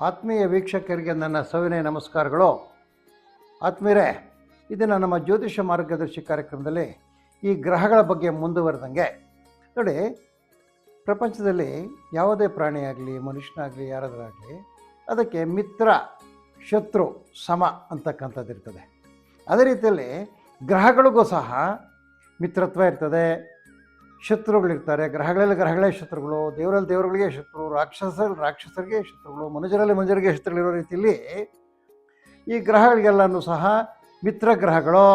ಆತ್ಮೀಯ ವೀಕ್ಷಕರಿಗೆ ನನ್ನ ಸವಿನಯ ನಮಸ್ಕಾರಗಳು. ಆತ್ಮೀಯರೇ, ಇದನ್ನು ನಮ್ಮ ಜ್ಯೋತಿಷ ಮಾರ್ಗದರ್ಶಿ ಕಾರ್ಯಕ್ರಮದಲ್ಲಿ ಈ ಗ್ರಹಗಳ ಬಗ್ಗೆ ಮುಂದುವರೆದಂಗೆ ನೋಡಿ, ಪ್ರಪಂಚದಲ್ಲಿ ಯಾವುದೇ ಪ್ರಾಣಿಯಾಗಲಿ ಮನುಷ್ಯನಾಗಲಿ ಯಾರಾದರಾಗಲಿ ಅದಕ್ಕೆ ಮಿತ್ರ ಶತ್ರು ಸಮ ಅಂತಕ್ಕಂಥದ್ದು ಇರ್ತದೆ. ಅದೇ ರೀತಿಯಲ್ಲಿ ಗ್ರಹಗಳಿಗೂ ಸಹ ಮಿತ್ರತ್ವ ಇರ್ತದೆ, ಶತ್ರುಗಳಿರ್ತಾರೆ. ಗ್ರಹಗಳೇ ಶತ್ರುಗಳು, ದೇವರುಗಳಿಗೆ ಶತ್ರು, ರಾಕ್ಷಸರಿಗೆ ಶತ್ರುಗಳು, ಮನುಜರಿಗೆ ಶತ್ರುಗಳಿರೋ ರೀತಿಯಲ್ಲಿ ಈ ಗ್ರಹಗಳಿಗೆಲ್ಲನೂ ಸಹ ಮಿತ್ರ ಗ್ರಹಗಳು,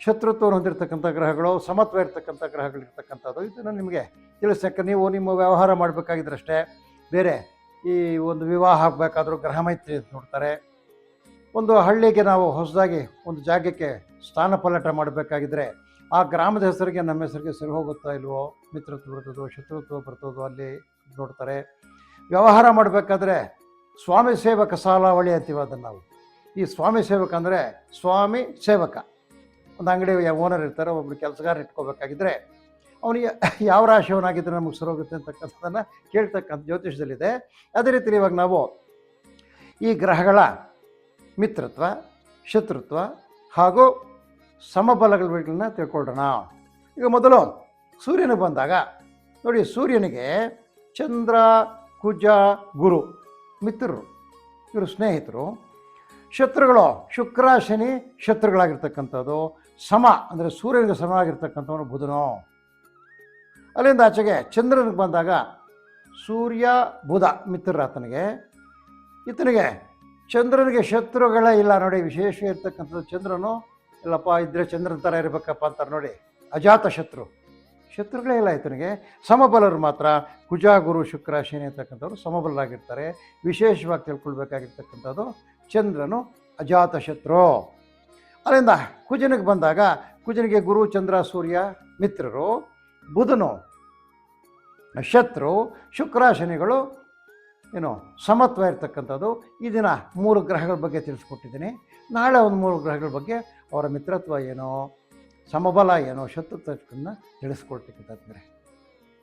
ಶತ್ರುತ್ವವನ್ನು ಹೊಂದಿರತಕ್ಕಂಥ ಗ್ರಹಗಳು, ಸಮತ್ವ ಇರ್ತಕ್ಕಂಥ ಗ್ರಹಗಳಿರ್ತಕ್ಕಂಥದ್ದು. ಇದನ್ನು ನಿಮಗೆ ತಿಳಿಸಕ್ಕೆ ನೀವು ನಿಮ್ಮ ವ್ಯವಹಾರ ಮಾಡಬೇಕಾಗಿದ್ರಷ್ಟೇ. ಬೇರೆ ಈ ಒಂದು ವಿವಾಹ ಆಗಬೇಕಾದ್ರೂ ಗ್ರಹ ಮೈತ್ರಿ ಅಂತ ನೋಡ್ತಾರೆ. ಒಂದು ಹಳ್ಳಿಗೆ ನಾವು ಹೊಸದಾಗಿ ಒಂದು ಜಾಗಕ್ಕೆ ಸ್ಥಾನ ಪಲ್ಲಟ ಮಾಡಬೇಕಾಗಿದ್ದರೆ ಆ ಗ್ರಾಮದ ಹೆಸರಿಗೆ ನಮ್ಮ ಹೆಸರಿಗೆ ಸರಿ ಹೋಗುತ್ತಾ ಇಲ್ವೋ, ಮಿತ್ರತ್ವ ಬರ್ತದೋ ಶತ್ರುತ್ವ ಬರ್ತದೋ ಅಲ್ಲಿ ನೋಡ್ತಾರೆ. ವ್ಯವಹಾರ ಮಾಡಬೇಕಾದ್ರೆ ಸ್ವಾಮಿ ಸೇವಕ ಸಾಲಾವಳಿ ಅಂತೀವಿ ಅದನ್ನು ನಾವು. ಈ ಸ್ವಾಮಿ ಸೇವಕ ಅಂದರೆ ಸ್ವಾಮಿ ಸೇವಕ. ಒಂದು ಅಂಗಡಿ ಓನರ್ ಇರ್ತಾರೆ, ಒಬ್ಬರು ಕೆಲಸಗಾರ ಇಟ್ಕೋಬೇಕಾಗಿದ್ದರೆ ಅವನಿಗೆ ಯಾವ ರಾಶಿಯವನಾಗಿದ್ದರೆ ನಮಗೆ ಸರಿ ಹೋಗುತ್ತೆ ಅಂತಕ್ಕಂಥದ್ದನ್ನು ಕೇಳ್ತಕ್ಕಂಥ ಜ್ಯೋತಿಷದಲ್ಲಿದೆ. ಅದೇ ರೀತಿ ಇವಾಗ ನಾವು ಈ ಗ್ರಹಗಳ ಮಿತ್ರತ್ವ, ಶತ್ರುತ್ವ ಹಾಗೂ ಸಮಬಲಗಳನ್ನ ತಿಳ್ಕೊಳ್ಳೋಣ. ಈಗ ಮೊದಲು ಸೂರ್ಯನಿಗೆ ಬಂದಾಗ ನೋಡಿ, ಸೂರ್ಯನಿಗೆ ಚಂದ್ರ, ಕುಜ, ಗುರು ಮಿತ್ರರು, ಇವರು ಸ್ನೇಹಿತರು. ಶತ್ರುಗಳು ಶುಕ್ರ, ಶನಿ ಶತ್ರುಗಳಾಗಿರ್ತಕ್ಕಂಥದ್ದು. ಸಮ ಅಂದರೆ ಸೂರ್ಯನಿಗೆ ಸಮವಾಗಿರ್ತಕ್ಕಂಥವನು ಬುಧನು. ಅಲ್ಲಿಂದ ಆಚೆಗೆ ಚಂದ್ರನಿಗೆ ಬಂದಾಗ ಸೂರ್ಯ ಬುಧ ಮಿತ್ರರಾತನಿಗೆ. ಈತನಿಗೆ ಚಂದ್ರನಿಗೆ ಶತ್ರುಗಳೇ ಇಲ್ಲ ನೋಡಿ, ವಿಶೇಷ ಇರ್ತಕ್ಕಂಥದ್ದು. ಚಂದ್ರನು ಇಲ್ಲಪ್ಪ ಇದ್ದರೆ ಚಂದ್ರನ ಥರ ಇರಬೇಕಪ್ಪ ಅಂತಾರೆ ನೋಡಿ, ಅಜಾತ ಶತ್ರುಗಳೇ ಇಲ್ಲ ಈತನಿಗೆ. ಸಮಬಲರು ಮಾತ್ರ ಕುಜ, ಗುರು, ಶುಕ್ರ, ಶನಿ ಅಂತಕ್ಕಂಥವ್ರು ಸಮಬಲರಾಗಿರ್ತಾರೆ. ವಿಶೇಷವಾಗಿ ತಿಳ್ಕೊಳ್ಬೇಕಾಗಿರ್ತಕ್ಕಂಥದ್ದು ಚಂದ್ರನು ಅಜಾತ ಶತ್ರು. ಅಲ್ಲಿಂದ ಕುಜನಿಗೆ ಬಂದಾಗ ಕುಜನಿಗೆ ಗುರು, ಚಂದ್ರ, ಸೂರ್ಯ ಮಿತ್ರರು. ಬುಧನು ಶತ್ರು, ಶುಕ್ರ, ಶನಿಗಳು ಸಮತ್ವ ಇರ್ತಕ್ಕಂಥದ್ದು. ಈ ದಿನ 3 ಗ್ರಹಗಳ ಬಗ್ಗೆ ತಿಳಿಸ್ಕೊಟ್ಟಿದ್ದೀನಿ. ನಾಳೆ ಒಂದು 3 ಗ್ರಹಗಳ ಬಗ್ಗೆ ಅವರ ಮಿತ್ರತ್ವ ಏನೋ, ಸಮಬಲ ಏನೋ, ಶತ್ರುತ್ವವನ್ನು ತಿಳಿಸ್ಕೊಡ್ತಕ್ಕಂಥದ್ದು.